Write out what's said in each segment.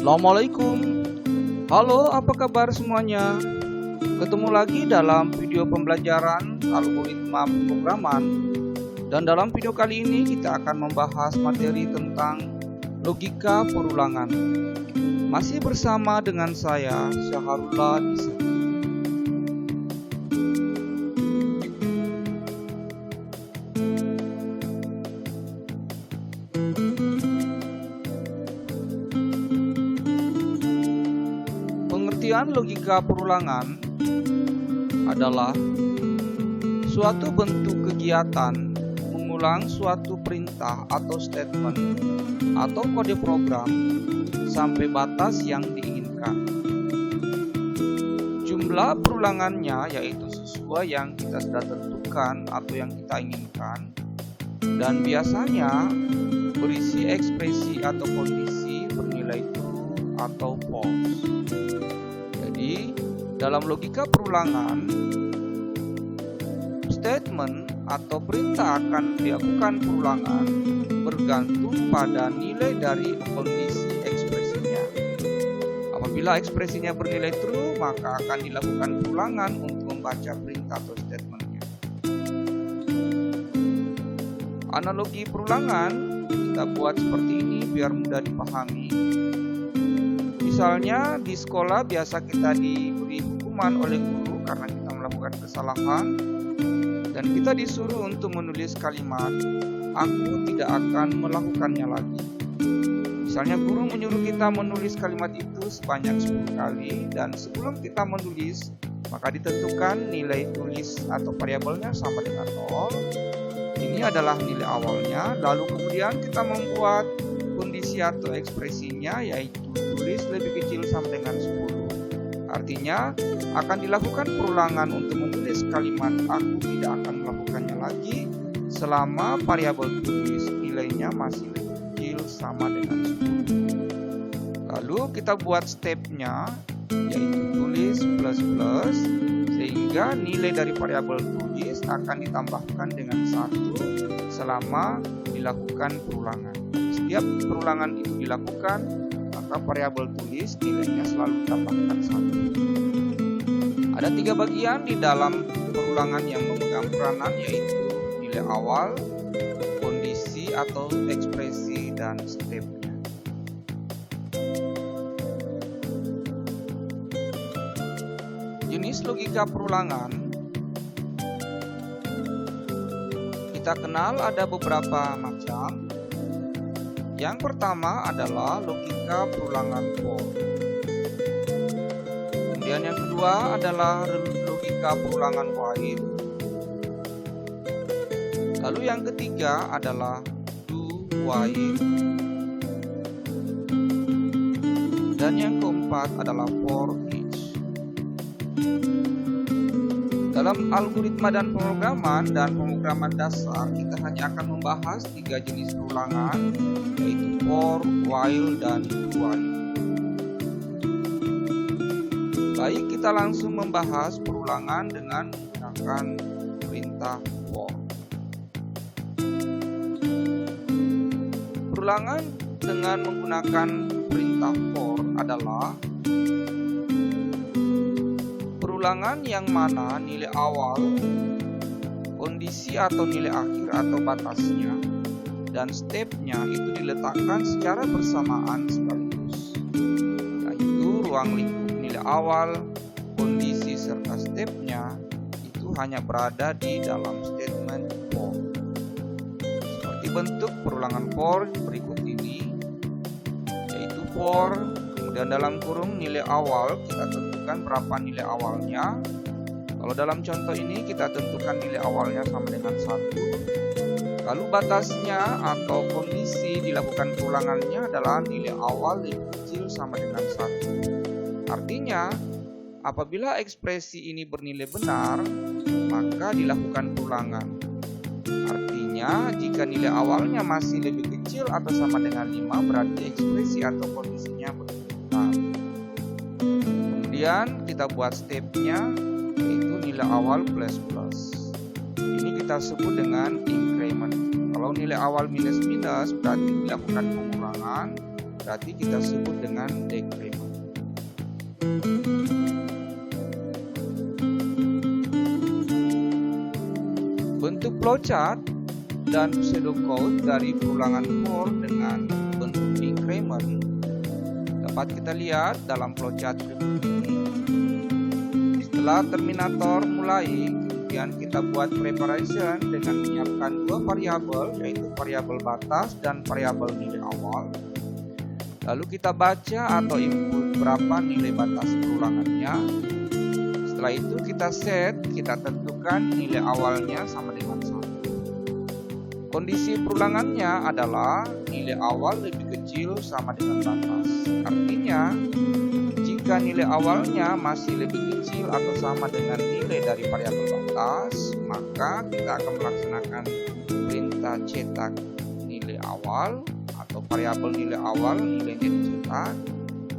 Assalamualaikum. Halo, apa kabar semuanya? Ketemu lagi dalam video pembelajaran algoritma pemrograman. Dan dalam video kali ini kita akan membahas materi tentang logika perulangan. Masih bersama dengan saya, Syahrullah Disa. Pengertian logika perulangan adalah suatu bentuk kegiatan mengulang suatu perintah atau statement atau kode program sampai batas yang diinginkan. Jumlah perulangannya yaitu sesuai yang kita sudah tentukan atau yang kita inginkan, dan biasanya berisi ekspresi atau kondisi bernilai true atau false. Jadi, dalam logika perulangan, statement atau perintah akan dilakukan perulangan bergantung pada nilai dari kondisi ekspresinya. Apabila ekspresinya bernilai true, maka akan dilakukan perulangan untuk membaca perintah atau statementnya. Analogi perulangan kita buat seperti ini biar mudah dipahami. Misalnya di sekolah biasa kita diberi hukuman oleh guru karena kita melakukan kesalahan, dan kita disuruh untuk menulis kalimat "aku tidak akan melakukannya lagi". Misalnya guru menyuruh kita menulis kalimat itu sebanyak 10 kali, dan sebelum kita menulis maka ditentukan nilai tulis atau variabelnya sama dengan 0. Ini adalah nilai awalnya, lalu kemudian kita membuat kondisi atau ekspresinya yaitu tulis lebih kecil sampai dengan 10. Artinya akan dilakukan perulangan untuk menulis kalimat "aku tidak akan melakukannya lagi" selama variabel tulis nilainya masih lebih kecil sama dengan 10. Lalu kita buat stepnya yaitu tulis plus plus, sehingga nilai dari variabel tulis akan ditambahkan dengan 1 selama dilakukan perulangan. Setiap perulangan itu dilakukan, maka variabel tulis nilainya selalu ditambahkan 1. Ada 3 bagian di dalam perulangan yang memegang peranan, yaitu nilai awal, kondisi atau ekspresi, dan stepnya. Jenis logika perulangan kita kenal ada beberapa macam. Yang pertama adalah logika perulangan for. Kemudian yang kedua adalah logika perulangan while. Lalu yang ketiga adalah do while. Dan yang keempat adalah for each. Dalam algoritma dan pemrograman dasar, kita hanya akan membahas 3 jenis perulangan, yaitu for, while, dan do while. Baik, kita langsung membahas perulangan dengan menggunakan perintah for. Perulangan dengan menggunakan perintah for adalah perulangan yang mana nilai awal, kondisi atau nilai akhir atau batasnya, dan stepnya itu diletakkan secara bersamaan sekaligus, yaitu ruang lingkup nilai awal, kondisi, serta stepnya itu hanya berada di dalam statement for. Seperti bentuk perulangan for berikut ini, yaitu for, kemudian dalam kurung nilai awal kita tentukan berapa nilai awalnya. Kalau dalam contoh ini kita tentukan nilai awalnya sama dengan 1. Lalu batasnya atau kondisi dilakukan perulangannya adalah nilai awal lebih kecil sama dengan 1. Artinya apabila ekspresi ini bernilai benar, maka dilakukan perulangan. Artinya jika nilai awalnya masih lebih kecil atau sama dengan 5, berarti ekspresi atau kondisinya benar. Kemudian kita buat stepnya yaitu nilai awal plus plus. Ini kita sebut dengan increment. Kalau nilai awal minus minus berarti dilakukan pengurangan. berarti kita sebut dengan decrement. Bentuk flowchart dan pseudocode dari perulangan for dengan bentuk increment dapat kita lihat dalam flowchart berikut ini. Setelah terminator mulai, kemudian kita buat preparation dengan menyiapkan dua variabel, yaitu variabel batas dan variabel nilai awal. Lalu kita baca atau input berapa nilai batas perulangannya. Setelah itu kita set, kita tentukan nilai awalnya sama dengan 1. Kondisi perulangannya adalah nilai awal lebih kecil sama dengan batas. Artinya, jika nilai awalnya masih lebih kecil atau sama dengan nilai dari variabel batas, maka kita akan melaksanakan perintah cetak nilai awal atau variabel nilai awal, nilainya dicetak.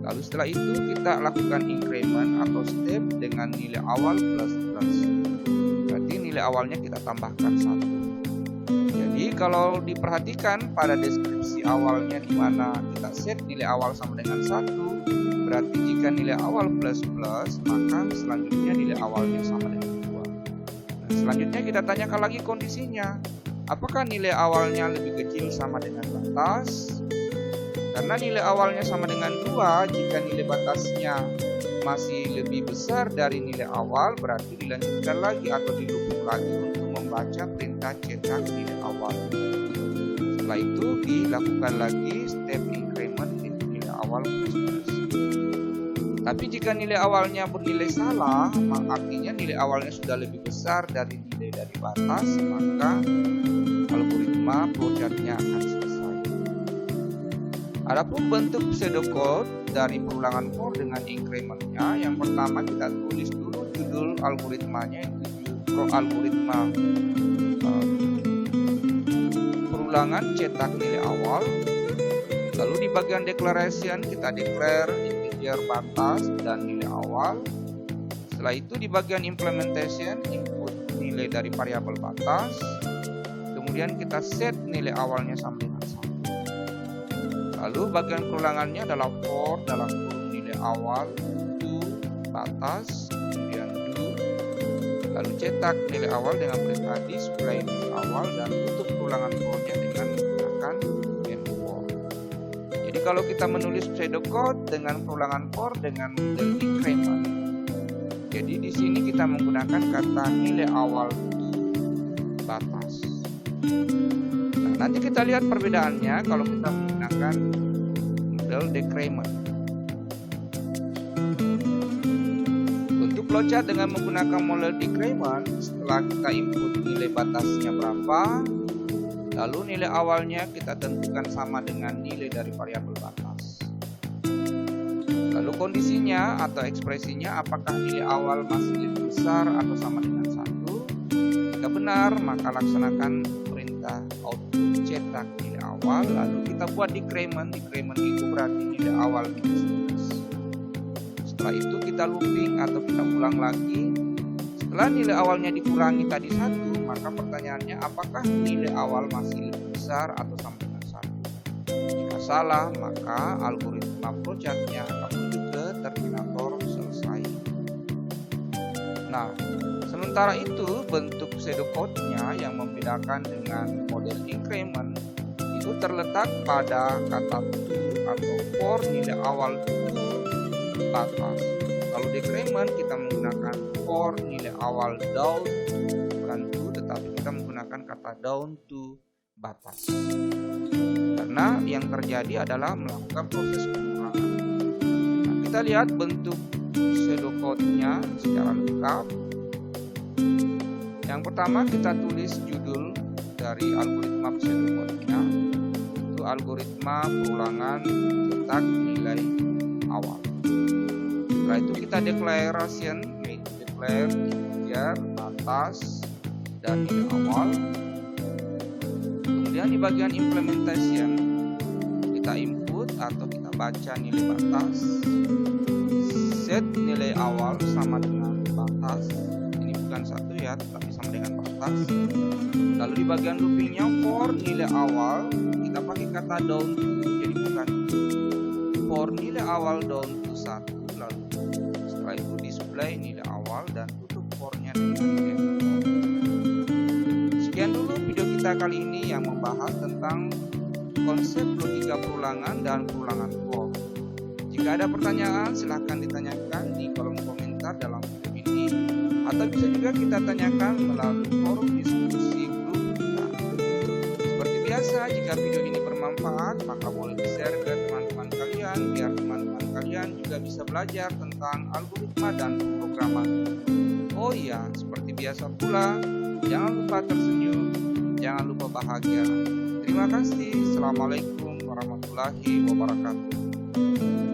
Lalu setelah itu kita lakukan increment atau step dengan nilai awal plus. Berarti nilai awalnya kita tambahkan 1. Jadi kalau diperhatikan pada deskripsi awalnya di mana kita set nilai awal sama dengan 1, berarti jika nilai awal plus, maka selanjutnya nilai awalnya sama dengan 2. Nah, selanjutnya kita tanyakan lagi kondisinya. Apakah nilai awalnya lebih kecil sama dengan batas? Karena nilai awalnya sama dengan 2, jika nilai batasnya masih lebih besar dari nilai awal, berarti dilanjutkan lagi atau dilupuk lagi untuk membaca perintah cetak nilai awal. Setelah itu dilakukan lagi step increment into nilai awal plus. Tapi jika nilai awalnya bernilai salah, artinya nilai awalnya sudah lebih besar dari nilai dari batas, maka algoritma flowchartnya akan selesai. Adapun bentuk pseudocode dari perulangan for dengan incrementnya, yang pertama kita tulis dulu judul algoritmanya, itu algoritma perulangan cetak nilai awal. Lalu di bagian declaration kita declare integer batas dan nilai awal. Setelah itu di bagian implementation input nilai dari variabel batas. Kemudian kita set nilai awalnya sama dengan 1. Lalu bagian perulangannya adalah for dalam kurung nilai awal to batas, kemudian do. Lalu cetak nilai awal dengan perintah display nilai awal dan tutup perulangan for-nya dengan menggunakan for. Jadi kalau kita menulis pseudocode dengan perulangan for dengan model increment, jadi di sini kita menggunakan kata nilai awal to batas. Nah, nanti kita lihat perbedaannya kalau kita menggunakan model decrement. Untuk flowchart dengan menggunakan model decrement, setelah kita input nilai batasnya berapa, lalu nilai awalnya kita tentukan sama dengan nilai dari variabel batas. Lalu kondisinya atau ekspresinya apakah nilai awal masih lebih besar atau sama dengan 1. Jika benar, maka laksanakan perintah output cetak nilai awal, lalu kita buat decrement. Decrement itu berarti nilai awal minus 1. Setelah itu kita looping atau kita ulang lagi. Setelah nilai awalnya dikurangi tadi 1, maka pertanyaannya apakah nilai awal masih lebih besar atau sama dengan 1. Jika salah, maka algoritma flowchartnya akan menuju ke terminator selesai. Nah, sementara itu bentuk pseudocode-nya yang membedakan dengan model increment itu terletak pada kata to atau for nilai awal to batas. Kalau decrement kita menggunakan for nilai awal down to, bukan to, tetapi kita menggunakan kata down to batas. Karena yang terjadi adalah melakukan proses pengurangan. Nah, kita lihat bentuk pseudocode-nya secara lengkap. Yang pertama kita tulis judul dari algoritma pseudocode-nya, itu algoritma perulangan cetak nilai awal. Setelah itu kita declaration, yaitu declare integer batas dan nilai awal. Kemudian di bagian implementation kita input atau kita baca nilai batas, set nilai awal sama dengan batas. Ini bukan 1 ya, tetapi sama dengan batas. Lalu di bagian loopingnya for nilai awal kita pakai kata down to, jadi bukan to. for nilai awal down to 1, lalu setelah itu display nilai awal dan tutup for-nya dengan end for. Sekian dulu video kita kali ini yang membahas tentang konsep logika perulangan dan perulangan for. Jika ada pertanyaan, silahkan ditanyakan di kolom komentar dalam video ini, atau bisa juga kita tanyakan melalui forum diskusi grup kita. Seperti biasa, jika video ini bermanfaat, maka boleh di-share ke teman-teman kalian, biar teman-teman kalian juga bisa belajar tentang algoritma dan pemrograman. Oh iya, seperti biasa pula, jangan lupa tersenyum, jangan lupa bahagia. Terima kasih. Assalamualaikum warahmatullahi wabarakatuh.